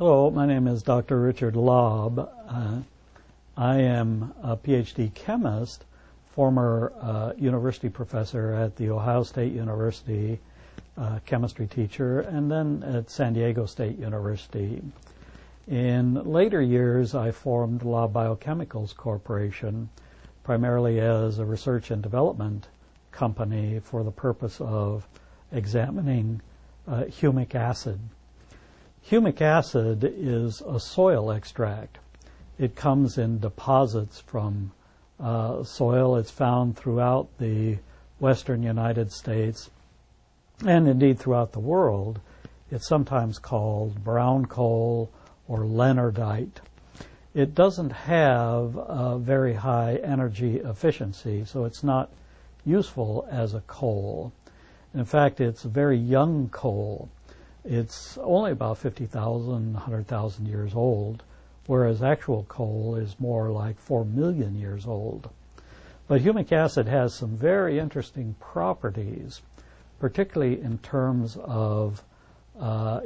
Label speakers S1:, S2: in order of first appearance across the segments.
S1: Hello, my name is Dr. Richard Laub. I am a PhD chemist, former university professor at The Ohio State University, chemistry teacher, and then at San Diego State University. In later years, I formed Laub Biochemicals Corporation, primarily as a research and development company for the purpose of examining humic acid. Humic acid is a soil extract. It comes in deposits from soil. It's found throughout the western United States and indeed throughout the world. It's sometimes called brown coal or leonardite. It doesn't have a very high energy efficiency, so it's not useful as a coal. In fact, it's a very young coal. It's only about 50,000, 100,000 years old, whereas actual coal is more like 4 million years old. But humic acid has some very interesting properties, particularly in terms of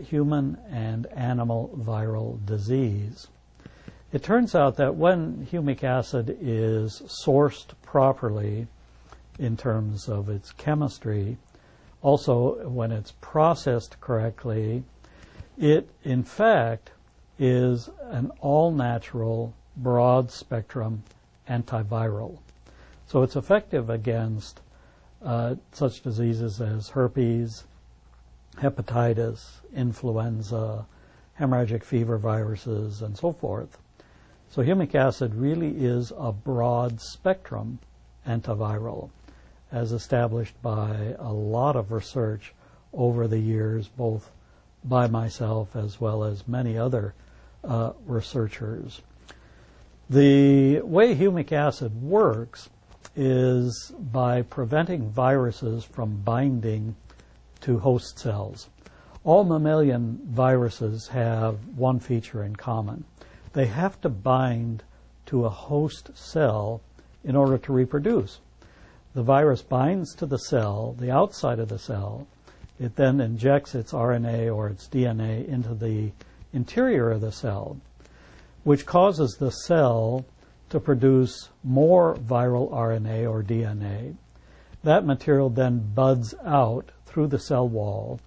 S1: human and animal viral disease. It turns out that when humic acid is sourced properly in terms of its chemistry, also when it's processed correctly, it in fact is an all-natural, broad-spectrum antiviral. So it's effective against such diseases as herpes, hepatitis, influenza, hemorrhagic fever viruses, and so forth. So humic acid really is a broad-spectrum antiviral, as established by a lot of research over the years, both by myself as well as many other researchers. The way humic acid works is by preventing viruses from binding to host cells. All mammalian viruses have one feature in common. They have to bind to a host cell in order to reproduce. The virus binds to the cell, the outside of the cell. It then injects its RNA or its DNA into the interior of the cell, which causes the cell to produce more viral RNA or DNA. That material then buds out through the cell wall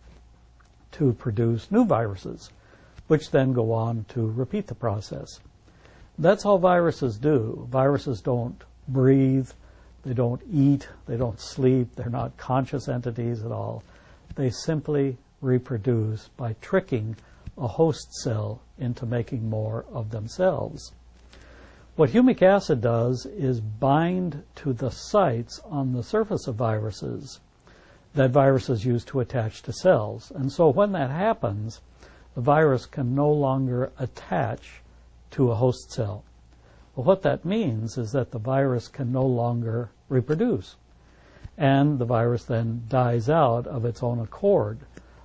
S1: to produce new viruses, which then go on to repeat the process. That's all viruses do. Viruses don't breathe. They don't eat, they don't sleep, they're not conscious entities at all. They simply reproduce by tricking a host cell into making more of themselves. What humic acid does is bind to the sites on the surface of viruses that viruses use to attach to cells. And so when that happens, the virus can no longer attach to a host cell. Well, what that means is that the virus can no longer reproduce, and the virus then dies out of its own accord.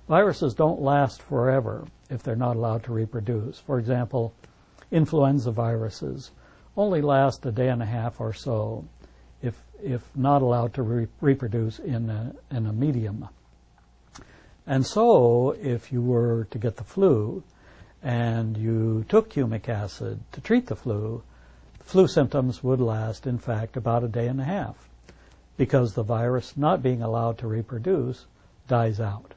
S1: Viruses don't last forever if they're not allowed to reproduce. For example, influenza viruses only last a day and a half or so if not allowed to reproduce in a medium. And so if you were to get the flu and you took humic acid to treat the flu symptoms would last, in fact, about a day and a half, because the virus, not being allowed to reproduce, dies out.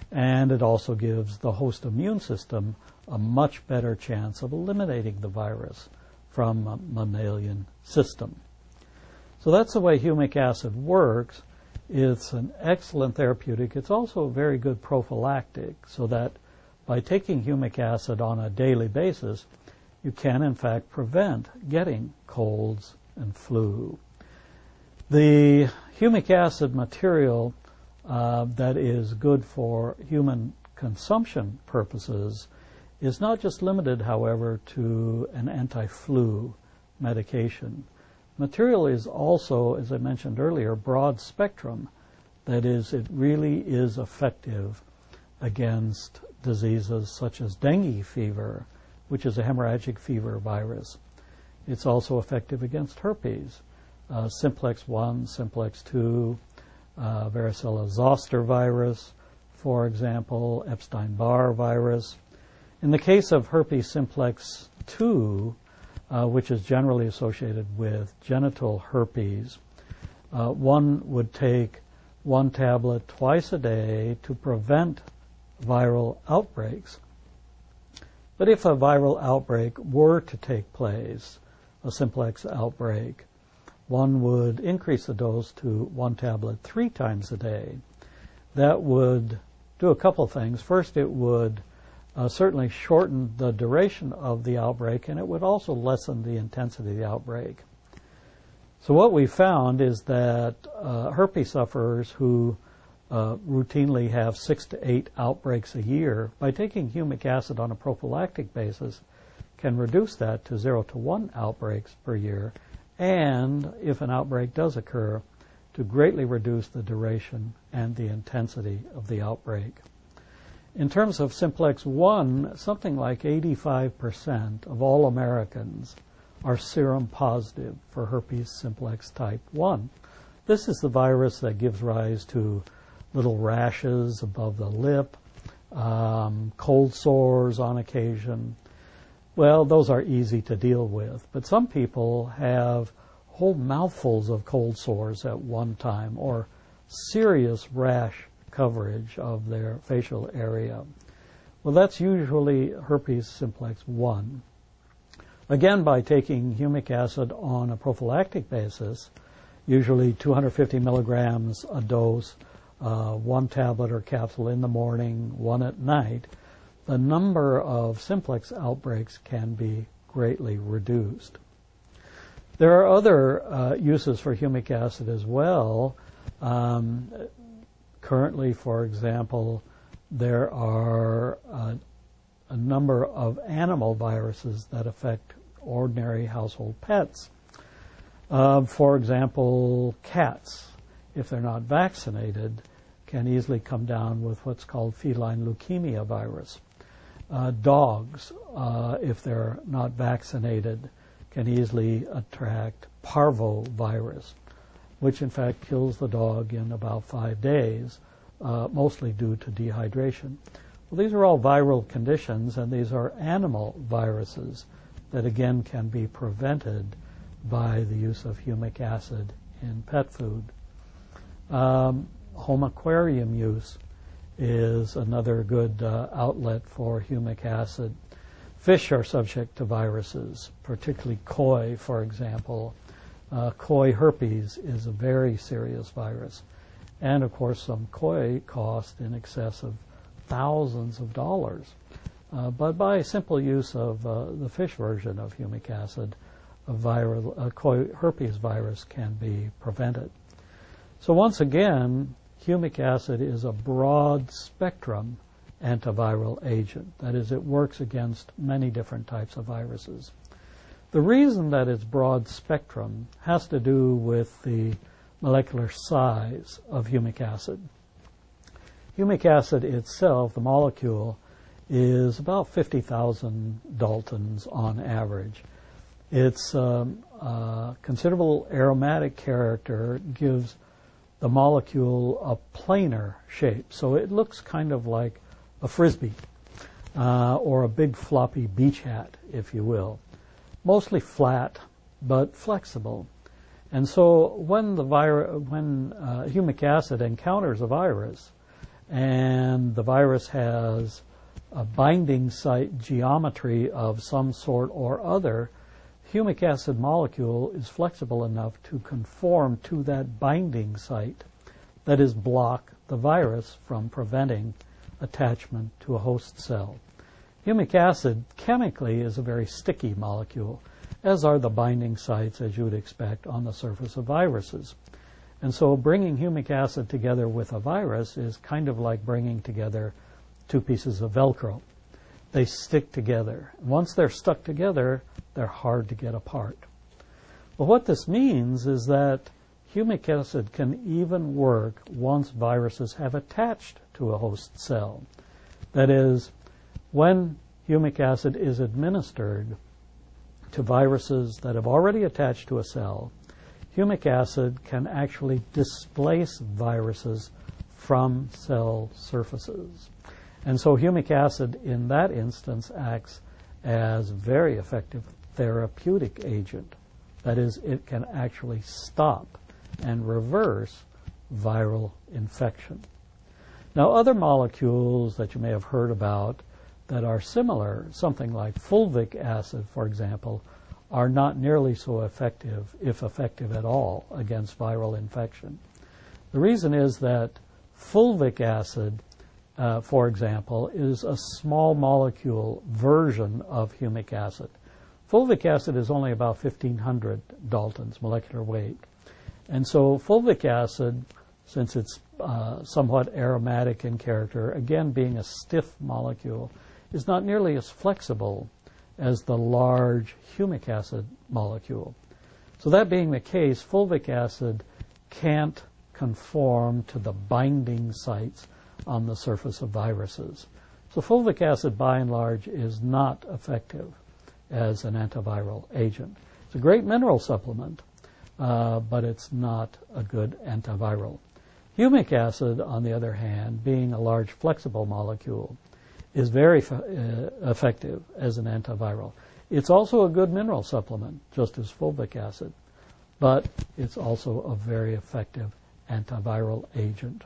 S1: And it also gives the host immune system a much better chance of eliminating the virus from a mammalian system. So that's the way humic acid works. It's an excellent therapeutic. It's also a very good prophylactic, so that by taking humic acid on a daily basis, you can, in fact, prevent getting colds and flu. The humic acid material that is good for human consumption purposes is not just limited, however, to an anti-flu medication. Material is also, as I mentioned earlier, broad spectrum. That is, it really is effective against diseases such as dengue fever, which is a hemorrhagic fever virus. It's also effective against herpes, simplex 1, simplex 2, varicella zoster virus, for example, Epstein-Barr virus. In the case of herpes simplex 2, which is generally associated with genital herpes, one would take 1 tablet twice a day to prevent viral outbreaks. But if a viral outbreak were to take place, a simplex outbreak, one would increase the dose to 1 tablet 3 times a day. That would do a couple things. First, it would certainly shorten the duration of the outbreak, and it would also lessen the intensity of the outbreak. So what we found is that herpes sufferers who routinely have 6 to 8 outbreaks a year, by taking humic acid on a prophylactic basis, can reduce that to 0 to 1 outbreaks per year, and if an outbreak does occur, to greatly reduce the duration and the intensity of the outbreak. In terms of simplex 1, something like 85% of all Americans are serum positive for herpes simplex type 1. This is the virus that gives rise to little rashes above the lip, cold sores on occasion. Well, those are easy to deal with, but some people have whole mouthfuls of cold sores at one time, or serious rash coverage of their facial area. Well, that's usually herpes simplex 1. Again, by taking humic acid on a prophylactic basis, usually 250 milligrams a dose, 1 tablet or capsule in the morning, 1 at night, the number of simplex outbreaks can be greatly reduced. There are other uses for humic acid as well. Currently, for example, there are a number of animal viruses that affect ordinary household pets. For example, cats, if they're not vaccinated, can easily come down with what's called feline leukemia virus. Dogs, if they're not vaccinated, can easily attract parvovirus, which in fact kills the dog in about 5 days, mostly due to dehydration. Well, these are all viral conditions, and these are animal viruses that again can be prevented by the use of humic acid in pet food. Home aquarium use is another good outlet for humic acid. Fish are subject to viruses, particularly koi, for example. Koi herpes is a very serious virus. And of course, some koi cost in excess of thousands of dollars. But by simple use of the fish version of humic acid, a koi herpes virus can be prevented. So once again, humic acid is a broad spectrum antiviral agent. That is, it works against many different types of viruses. The reason that it's broad spectrum has to do with the molecular size of humic acid. Humic acid itself, the molecule, is about 50,000 Daltons on average. Its considerable aromatic character gives the molecule a planar shape, so it looks kind of like a frisbee or a big floppy beach hat, if you will. Mostly flat, but flexible. And so when humic acid encounters a virus, and the virus has a binding site geometry of some sort or other, humic acid molecule is flexible enough to conform to that binding site, that is, block the virus from preventing attachment to a host cell. Humic acid chemically is a very sticky molecule, as are the binding sites, as you would expect, on the surface of viruses. And so bringing humic acid together with a virus is kind of like bringing together 2 pieces of Velcro. They stick together. Once they're stuck together, they're hard to get apart. Well, what this means is that humic acid can even work once viruses have attached to a host cell. That is, when humic acid is administered to viruses that have already attached to a cell, humic acid can actually displace viruses from cell surfaces. And so humic acid in that instance acts as very effective therapeutic agent. That is, it can actually stop and reverse viral infection. Now, other molecules that you may have heard about that are similar, something like fulvic acid, for example, are not nearly so effective, if effective at all, against viral infection. The reason is that fulvic acid, for example, is a small molecule version of humic acid. Fulvic acid is only about 1,500 Daltons molecular weight. And so fulvic acid, since it's somewhat aromatic in character, again being a stiff molecule, is not nearly as flexible as the large humic acid molecule. So that being the case, fulvic acid can't conform to the binding sites on the surface of viruses. So fulvic acid, by and large, is not effective as an antiviral agent. It's a great mineral supplement, but it's not a good antiviral. Humic acid, on the other hand, being a large flexible molecule, is very effective as an antiviral. It's also a good mineral supplement, just as fulvic acid, but it's also a very effective antiviral agent.